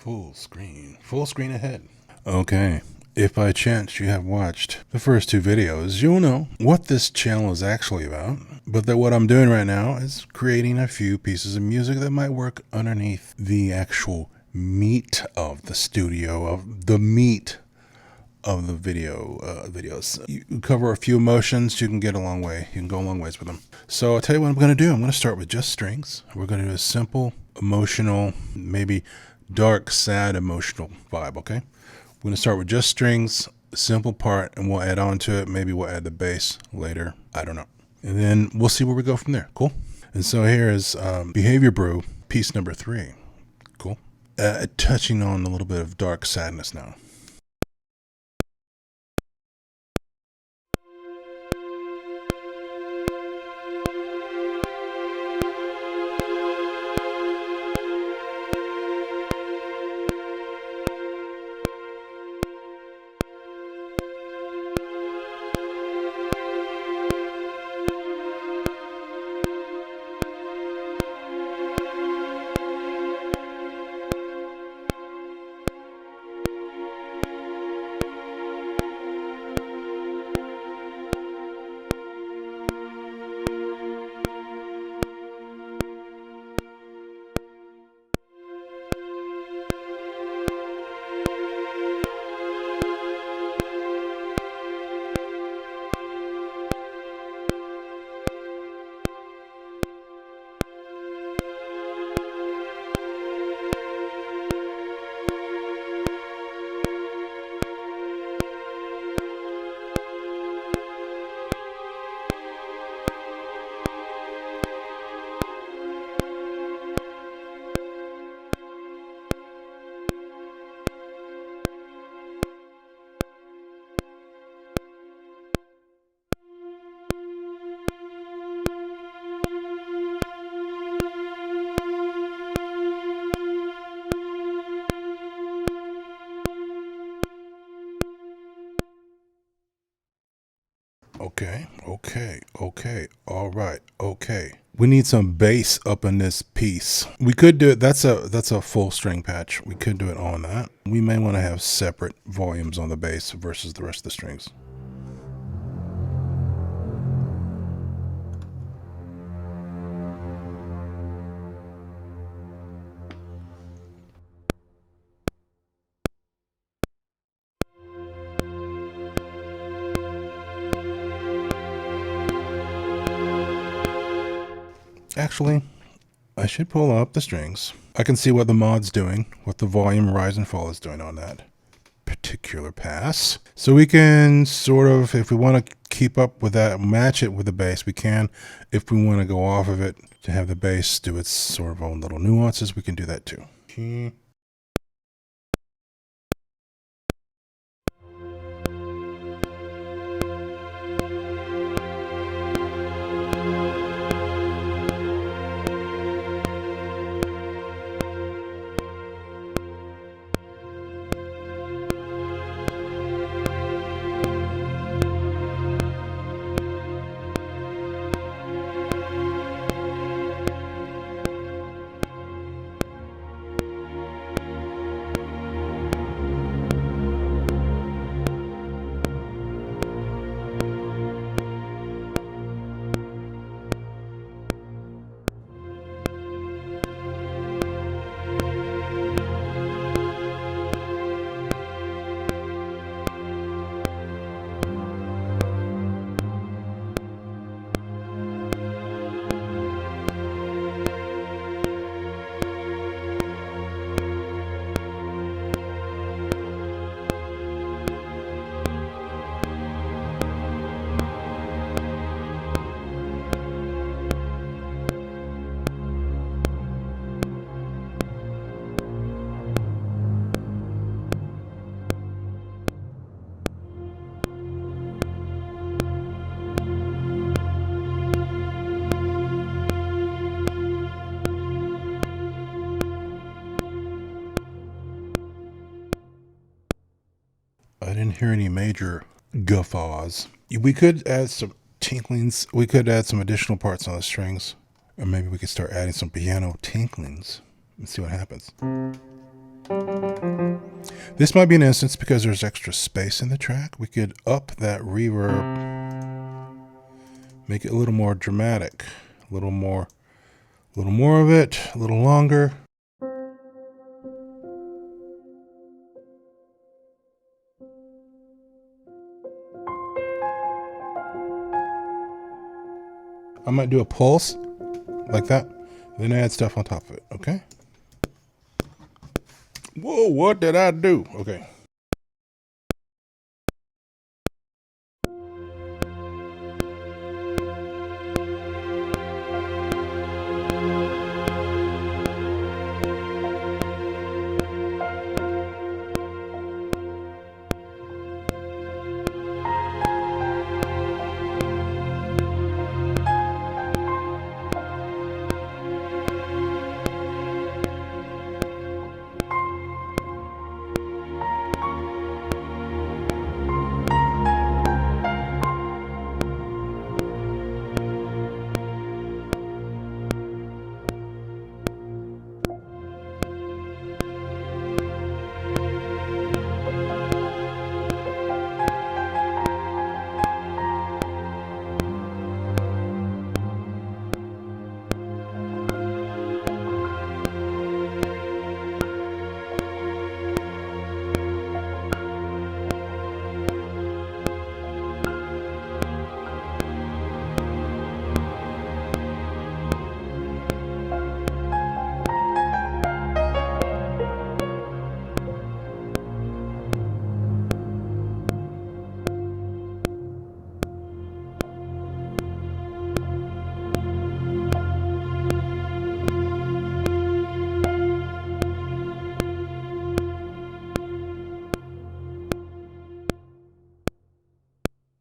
Full screen ahead. Okay, if by chance you have watched the first two videos, you'll know what this channel is actually about. But that what I'm doing right now is creating a few pieces of music that might work underneath the actual meat of the studio, of the meat of the videos. You cover a few emotions, you can get a long way. You can go a long ways with them. So I'll tell you what I'm going to do. I'm going to start with just strings. We're going to do a simple, emotional, maybe dark, sad, emotional vibe, okay? We're going to start with just strings, simple part, and we'll add on to it. Maybe we'll add the bass later. I don't know. And then we'll see where we go from there. Cool? And so here is Behavior Brew, piece number 3. Cool? Touching on a little bit of dark sadness now. Okay. All right. Okay. We need some bass up in this piece. We could do it. That's a full string patch. We could do it on that. We may want to have separate volumes on the bass versus the rest of the strings. Actually, I should pull up the strings. I can see what the mod's doing, what the volume rise and fall is doing on that particular pass. So we can sort of, if we want to keep up with that, match it with the bass, we can. If we want to go off of it to have the bass do its sort of own little nuances, we can do that too. I didn't hear any major guffaws. We could add some tinklings. We could add some additional parts on the strings. Or maybe we could start adding some piano tinklings and see what happens. This might be an instance because there's extra space in the track. We could up that reverb, make it a little more dramatic, a little more of it, a little longer. I might do a pulse like that, then add stuff on top of it, okay? Whoa, what did I do? Okay.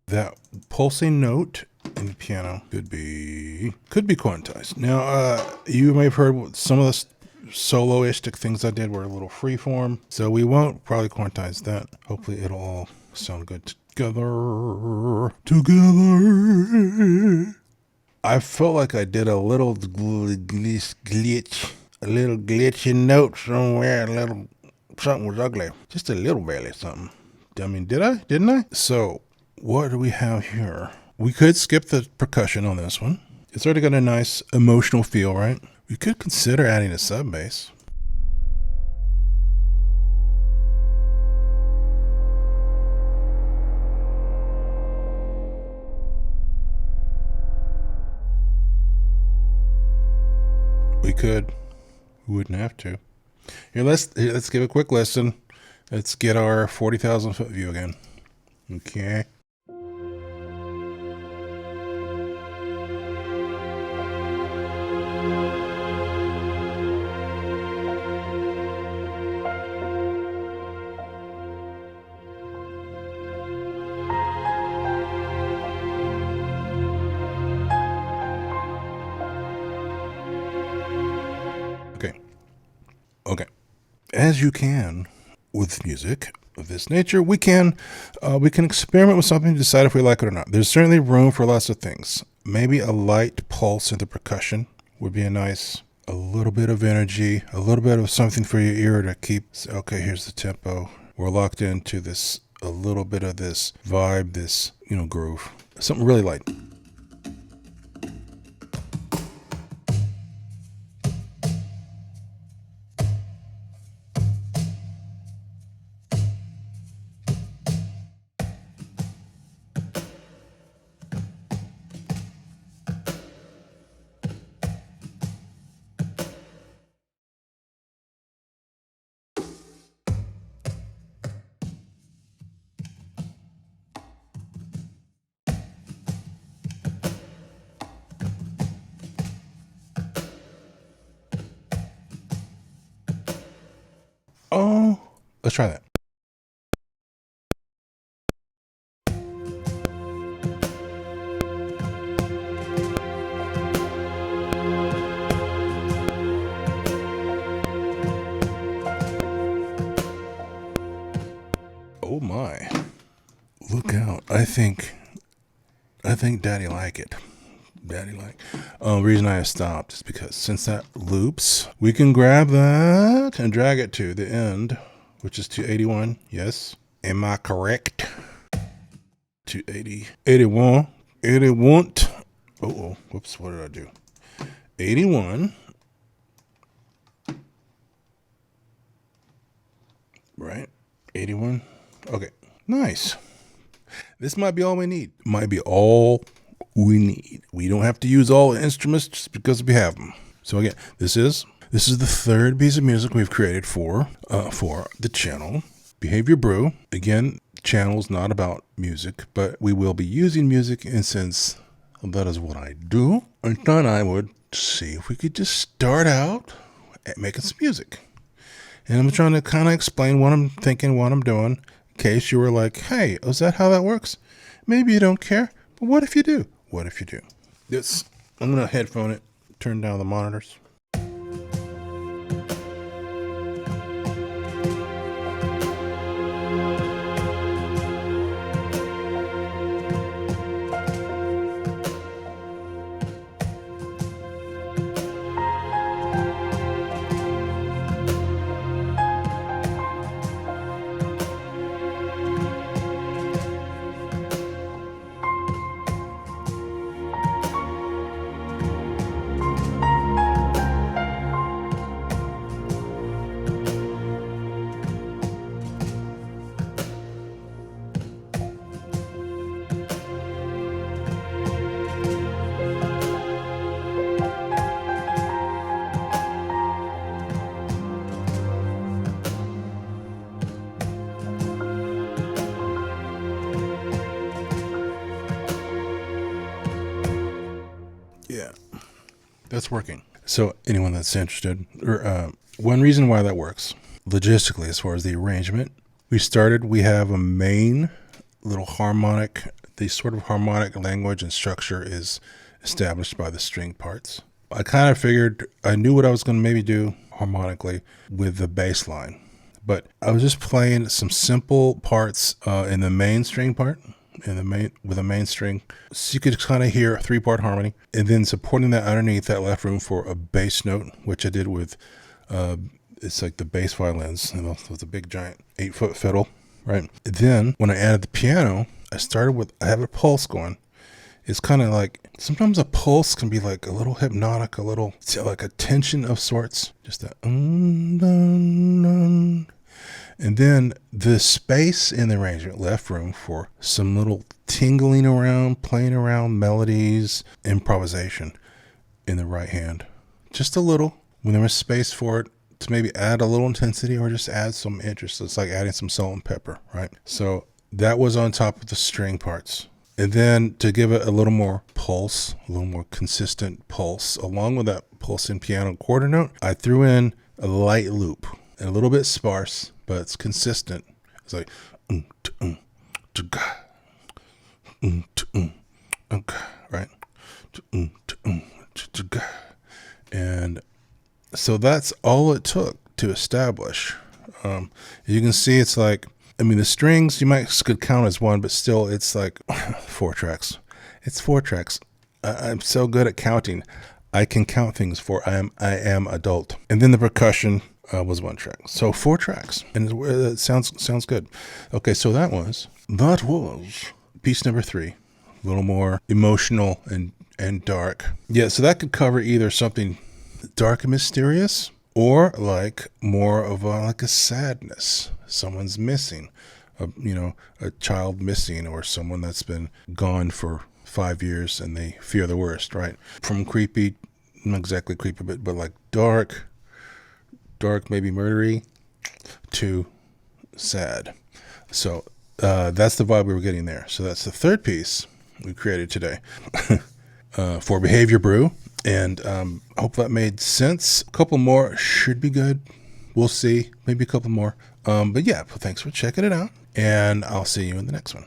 That pulsing note in the piano could be quantized. Now, you may have heard some of the soloistic things I did were a little freeform, so we won't probably quantize that. Hopefully, it'll all sound good together. I felt like I did a little glitch, a little glitchy note somewhere. A little something was ugly, just a little barely something. I mean, didn't I? So. What do we have here? We could skip the percussion on this one. It's already got a nice emotional feel, right? We could consider adding a sub bass. We could. We wouldn't have to. Here, let's give a quick listen. Let's get our 40,000 foot view again. Okay. Okay. As you can with music of this nature, we can experiment with something to decide if we like it or not. There's certainly room for lots of things. Maybe a light pulse in the percussion would be a little bit of energy, a little bit of something for your ear to keep. Okay, here's the tempo. We're locked into this, a little bit of this vibe, this, groove. Something really light. Oh, let's try that. Oh my. Look out. I think Daddy like it. Daddy like. Reason I stopped is because since that loops, we can grab that and drag it to the end, which is 281. Yes. Am I correct? 280. 81. 81. Oh, whoops. What did I do? 81. Right? 81. Okay. Nice. This might be all we need. Might be all we need. We don't have to use all the instruments just because we have them. So again, this is the third piece of music we've created for the channel. Behavior Brew. Again, the channel's not about music, but we will be using music, and since that is what I do, I thought I would see if we could just start out at making some music. And I'm trying to kind of explain what I'm thinking, what I'm doing, in case you were like, hey, is that how that works? Maybe you don't care, but what if you do? What if you do? This, I'm going to headphone it, turn down the monitors. Yeah, that's working. So anyone that's interested, or one reason why that works, logistically, as far as the arrangement, we have a main little harmonic, the sort of harmonic language and structure is established by the string parts. I kind of figured, I knew what I was going to maybe do harmonically with the bass line, but I was just playing some simple parts in the main string part, with a main string, so you could kind of hear a 3-part harmony, and then supporting that underneath that left room for a bass note, which I did with it's like the bass violins, with a big giant 8-foot fiddle, right? Then when I added the piano, I have a pulse going. It's kind of like, sometimes a pulse can be like a little hypnotic, a little like a tension of sorts, just that and then the space in the arrangement left room for some little tingling around, playing around melodies, improvisation in the right hand. Just a little, when there was space for it, to maybe add a little intensity or just add some interest. It's like adding some salt and pepper, right? So that was on top of the string parts. And then to give it a little more pulse, a little more consistent pulse, along with that pulsing piano quarter note, I threw in a light loop, and a little bit sparse, but it's consistent. It's like, right? And so that's all it took to establish. You can see it's like, I mean, the strings could count as one, but still it's like 4 tracks. It's 4 tracks. I'm so good at counting. I can count things I am adult. And then the percussion was 1 track. So 4 tracks. And it sounds good. Okay, so that was piece number 3. A little more emotional and dark. Yeah, so that could cover either something dark and mysterious, or like more of like a sadness. Someone's missing, a child missing, or someone that's been gone for 5 years and they fear the worst, right? From creepy, not exactly creepy, but like dark, maybe murdery, to sad. So that's the vibe we were getting there. So that's the third piece we created today for Behavior Brew. And I hope that made sense. A couple more should be good. We'll see. Maybe a couple more. But yeah, thanks for checking it out. And I'll see you in the next one.